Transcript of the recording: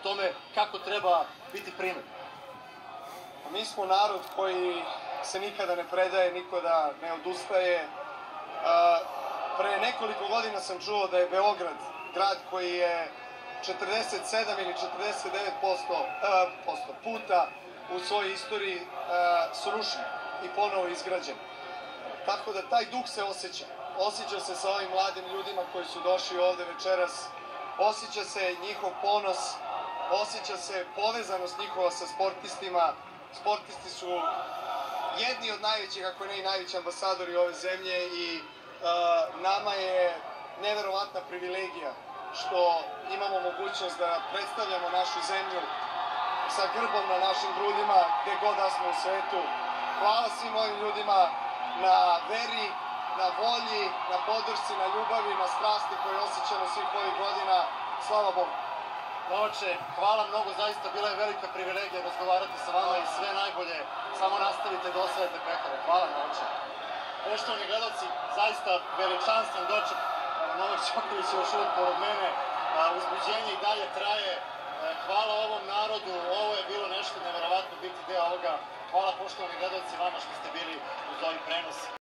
tome kako treba biti primer. Mi smo narod koji se nikada ne predaje, nikoda ne odustaje. Pre nekoliko godina sam čuo da je Beograd grad koji je 47 ili 49% puta u svojoj istoriji srušen i ponovo izgrađen. Tako da taj duh se osjeća. Osjeća se sa ovim mladim ljudima koji su došli ovde večeras. Osjeća se njihov ponos, osjeća se povezanost njihova sa sportistima. Sportisti su jedni od najvećih, ako ne i najveći ambasadori ove zemlje i nama je neverovatna privilegija što imamo mogućnost da predstavljamo našu zemlju sa grbom na našim grudima gde god da smo u svetu. Hvala svim ovim ljudima na veri, na volji, na podršci, na ljubavi, na strasti koje osjećamo svih ovih godina. Slava Bogu! Momče, hvala mnogo, zaista bila je velika privilegija razgovarati sa vama i sve najbolje. Samo nastavite da osvajate pekare. Hvala, momče. Poštovani gledalci, zaista veličanstven doček Novak Đokovića još uvijek pored mene. Uzbuđenje i dalje traje. Hvala ovom narodu, ovo je bilo nešto neverovatno biti deo ovoga. Hvala poštovani gledalci vama što ste bili uz ovaj prenos.